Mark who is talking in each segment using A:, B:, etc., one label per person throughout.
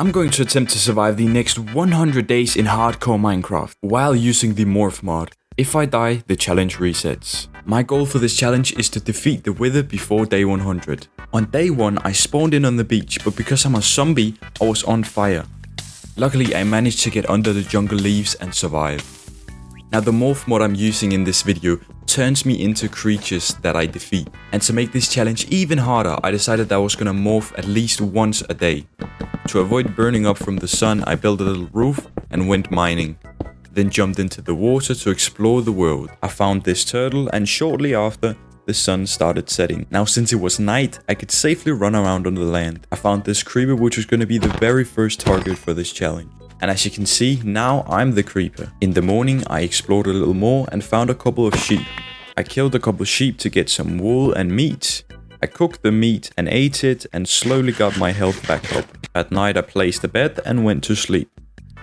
A: I'm going to attempt to survive the next 100 days in hardcore Minecraft while using the Morph mod. If I die, the challenge resets. My goal for this challenge is to defeat the Wither before day 100. On day 1, I spawned in on the beach, but because I'm a zombie, I was on fire. Luckily, I managed to get under the jungle leaves and survive. Now the Morph mod I'm using in this video turns me into creatures that I defeat. And to make this challenge even harder, I decided that I was gonna morph at least once a day. To avoid burning up from the sun, I built a little roof and went mining. Then jumped into the water to explore the world. I found this turtle and shortly after, the sun started setting. Now since it was night, I could safely run around on the land. I found this creeper, which was gonna be the very first target for this challenge. And as you can see, now I'm the creeper. In the morning, I explored a little more and found a couple of sheep. I killed a couple of sheep to get some wool and meat. I cooked the meat and ate it and slowly got my health back up. At night I placed a bed and went to sleep.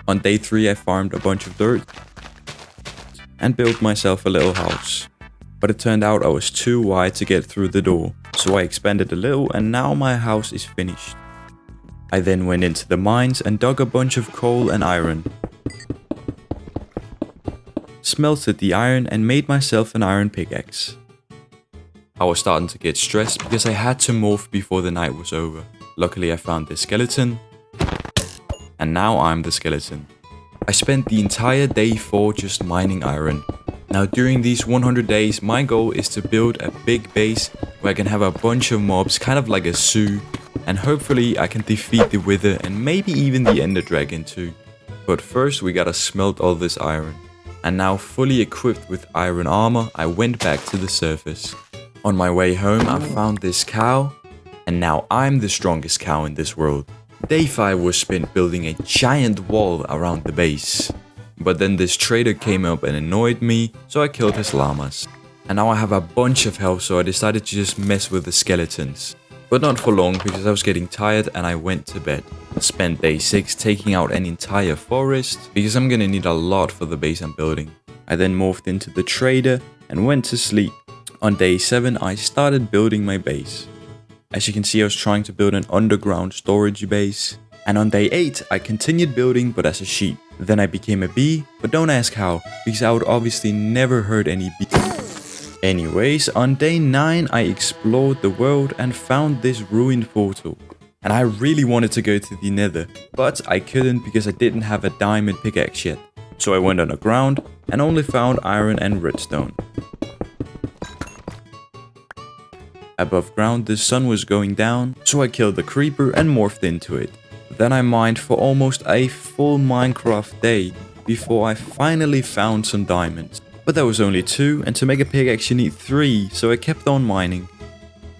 A: On day 3 I farmed a bunch of dirt and built myself a little house. But it turned out I was too wide to get through the door, so I expanded a little and now my house is finished. I then went into the mines and dug a bunch of coal and iron. Smelted the iron and made myself an iron pickaxe. I was starting to get stressed because I had to morph before the night was over. Luckily I found this skeleton. And now I'm the skeleton. I spent the entire day 4 just mining iron. Now during these 100 days, my goal is to build a big base where I can have a bunch of mobs, kind of like a zoo. And hopefully I can defeat the Wither and maybe even the Ender Dragon too. But first we gotta smelt all this iron. And now fully equipped with iron armor, I went back to the surface. On my way home I found this cow. And now I'm the strongest cow in this world. Day 5 was spent building a giant wall around the base. But then this trader came up and annoyed me, so I killed his llamas. And now I have a bunch of health, so I decided to just mess with the skeletons. But not for long because I was getting tired and I went to bed. I spent day 6 taking out an entire forest because I'm gonna need a lot for the base I'm building. I then morphed into the trader and went to sleep. On day 7 I started building my base. As you can see, I was trying to build an underground storage base. And on day 8 I continued building, but as a sheep. Then I became a bee, but don't ask how, because I would obviously never hurt any bees. Anyways, on day 9 I explored the world and found this ruined portal. And I really wanted to go to the nether, but I couldn't because I didn't have a diamond pickaxe yet. So I went underground and only found iron and redstone. Above ground the sun was going down, so I killed the creeper and morphed into it. Then I mined for almost a full Minecraft day before I finally found some diamonds. But there was only 2, and to make a pickaxe you need 3, so I kept on mining.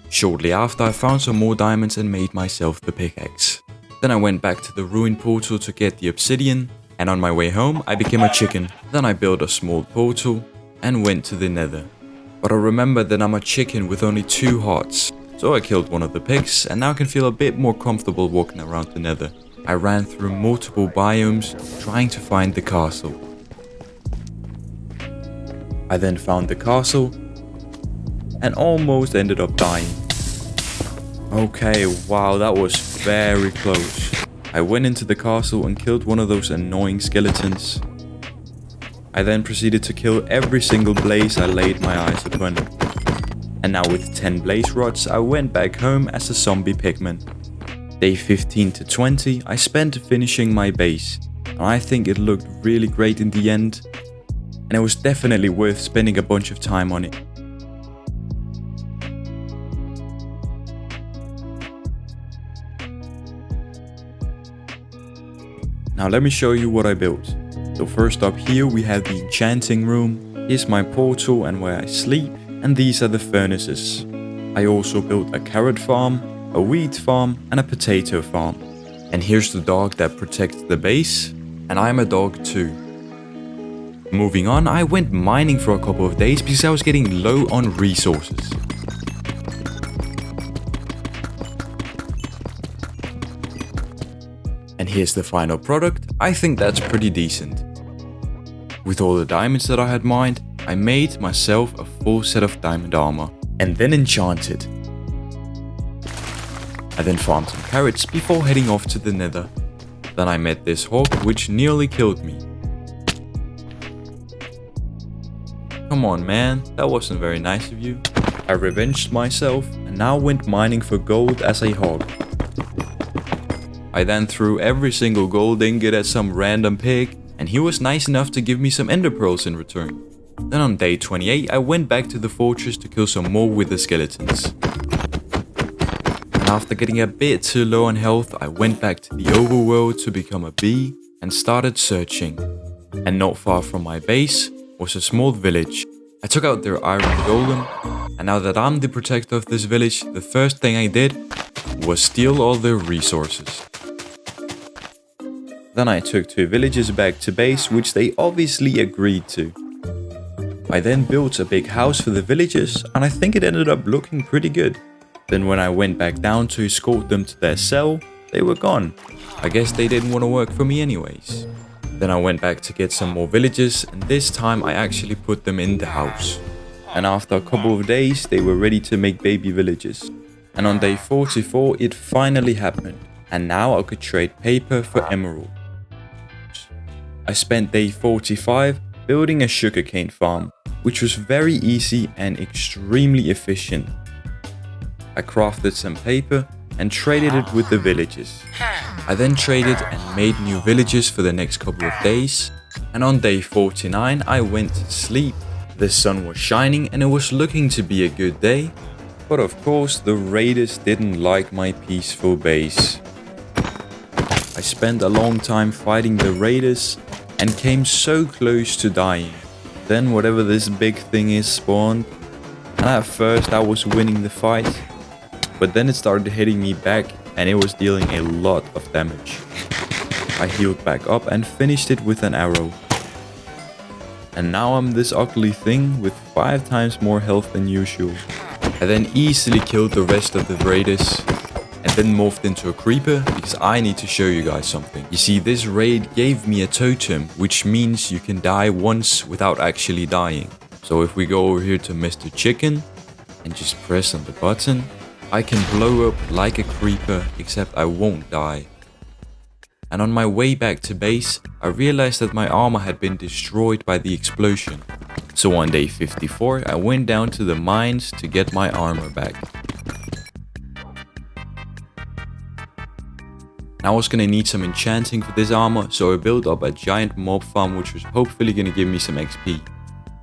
A: Shortly after I found some more diamonds and made myself the pickaxe. Then I went back to the ruined portal to get the obsidian, and on my way home I became a chicken. Then I built a small portal and went to the nether. But I remembered that I'm a chicken with only 2 hearts. So I killed one of the pigs and now I can feel a bit more comfortable walking around the nether. I ran through multiple biomes trying to find the castle. I then found the castle and almost ended up dying. Okay, wow, that was very close. I went into the castle and killed one of those annoying skeletons. I then proceeded to kill every single blaze I laid my eyes upon. And now with 10 blaze rods, I went back home as a zombie pigman. Day 15 to 20, I spent finishing my base. And I think it looked really great in the end. And it was definitely worth spending a bunch of time on it. Now let me show you what I built. So first up here we have the enchanting room. Here's my portal and where I sleep. And these are the furnaces. I also built a carrot farm, a wheat farm and a potato farm. And here's the dog that protects the base. And I'm a dog too. Moving on, I went mining for a couple of days because I was getting low on resources. And here's the final product. I think that's pretty decent. With all the diamonds that I had mined, I made myself a full set of diamond armor and then enchanted. I then farmed some carrots before heading off to the nether. Then I met this hawk, which nearly killed me. Come on, man, that wasn't very nice of you. I revenged myself and now went mining for gold as a hog. I then threw every single gold ingot at some random pig, and he was nice enough to give me some ender pearls in return. Then on day 28 I went back to the fortress to kill some more wither skeletons. And after getting a bit too low on health, I went back to the overworld to become a bee and started searching. And not far from my base was a small village. I took out their iron golem, and now that I'm the protector of this village, the first thing I did was steal all their resources. Then I took 2 villagers back to base, which they obviously agreed to. I then built a big house for the villagers, and I think it ended up looking pretty good. Then when I went back down to escort them to their cell, they were gone. I guess they didn't want to work for me anyways. Then I went back to get some more villagers, and this time I actually put them in the house. And after a couple of days they were ready to make baby villagers. And on day 44 it finally happened, and now I could trade paper for emerald. I spent day 45 building a sugarcane farm, which was very easy and extremely efficient. I crafted some paper and traded it with the villagers. I then traded and made new villages for the next couple of days, and on day 49 I went to sleep. The sun was shining and it was looking to be a good day, but of course the raiders didn't like my peaceful base. I spent a long time fighting the raiders and came so close to dying. Then whatever this big thing is spawned, and at first I was winning the fight, but then it started hitting me back and it was dealing a lot of damage. I healed back up and finished it with an arrow. And now I'm this ugly thing with 5 times more health than usual. I then easily killed the rest of the raiders and then morphed into a creeper because I need to show you guys something. You see, this raid gave me a totem, which means you can die once without actually dying. So if we go over here to Mr. Chicken and just press on the button, I can blow up like a creeper, except I won't die. And on my way back to base, I realized that my armor had been destroyed by the explosion. So on day 54, I went down to the mines to get my armor back. I was gonna need some enchanting for this armor, so I built up a giant mob farm which was hopefully gonna give me some XP.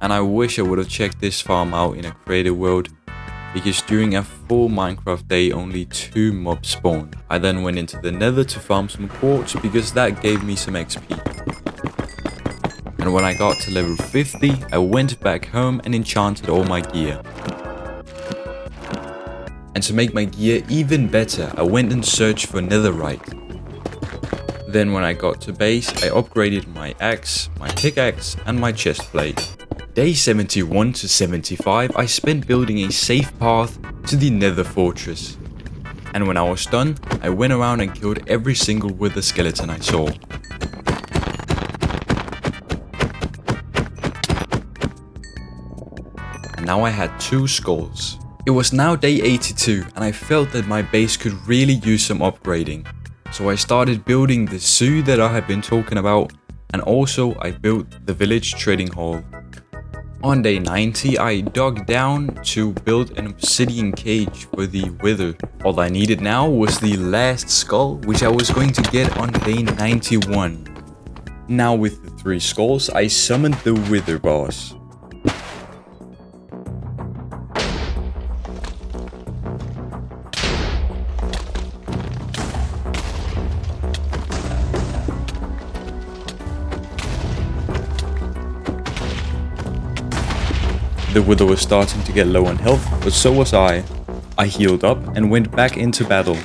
A: And I wish I would have checked this farm out in a creative world, because during a full Minecraft day only 2 mobs spawned. I then went into the nether to farm some quartz because that gave me some XP. And when I got to level 50, I went back home and enchanted all my gear. And to make my gear even better, I went and searched for netherite. Then when I got to base, I upgraded my axe, my pickaxe and my chestplate. Day 71 to 75 I spent building a safe path to the nether fortress. And when I was done, I went around and killed every single wither skeleton I saw. And now I had 2 skulls. It was now day 82 and I felt that my base could really use some upgrading. So I started building the zoo that I had been talking about, and also I built the village trading hall. On day 90 I dug down to build an obsidian cage for the wither. All I needed now was the last skull, which I was going to get on day 91. Now with the 3 skulls I summoned the wither boss. The wither was starting to get low on health, but so was I. I healed up and went back into battle.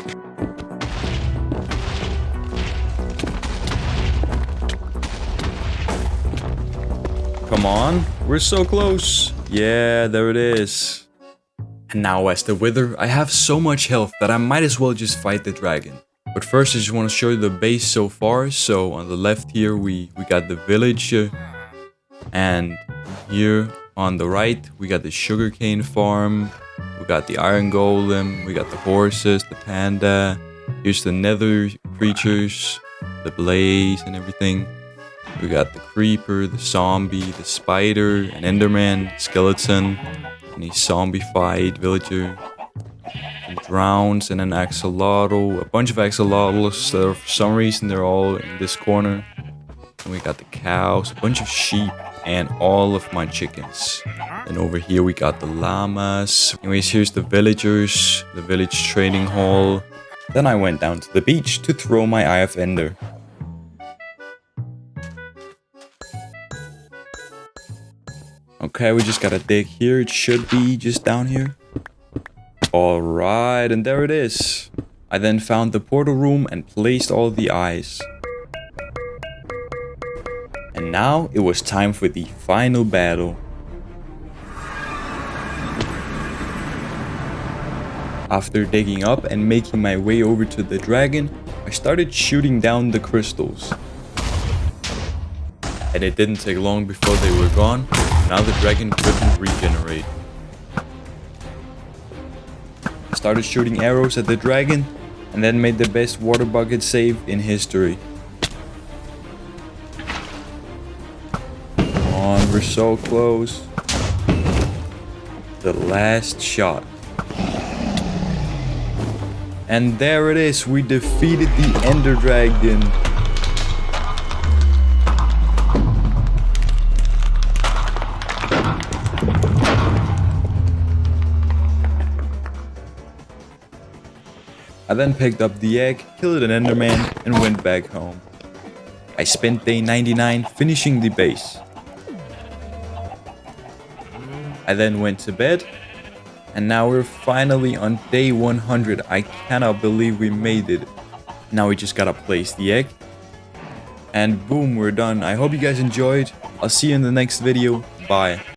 A: Come on, we're so close. Yeah, there it is. And now as the wither, I have so much health that I might as well just fight the dragon. But first I just want to show you the base so far. So on the left here we got the village, and here on the right we got the sugarcane farm, we got the iron golem, we got the horses, the panda, here's the nether creatures, the blaze and everything. We got the creeper, the zombie, the spider, an enderman, skeleton, and a zombified villager. Some drowns and an axolotl, a bunch of axolotls that for some reason they're all in this corner. And we got the cows, a bunch of sheep, and all of my chickens. And over here we got the llamas. Anyways, here's the villagers, the village trading hall. Then I went down to the beach to throw my Eye of Ender. Okay, we just gotta dig here. It should be just down here. Alright, and there it is. I then found the portal room and placed all the eyes. And now it was time for the final battle. After digging up and making my way over to the dragon, I started shooting down the crystals. And it didn't take long before they were gone. Now the dragon couldn't regenerate. I started shooting arrows at the dragon and then made the best water bucket save in history. Come on, we're so close. The last shot. And there it is, we defeated the Ender Dragon. I then picked up the egg, killed an enderman, and went back home. I spent day 99 finishing the base. I then went to bed, and now we're finally on day 100. I cannot believe we made it. Now we just gotta place the egg, and boom, we're done. I hope you guys enjoyed. I'll see you in the next video. Bye.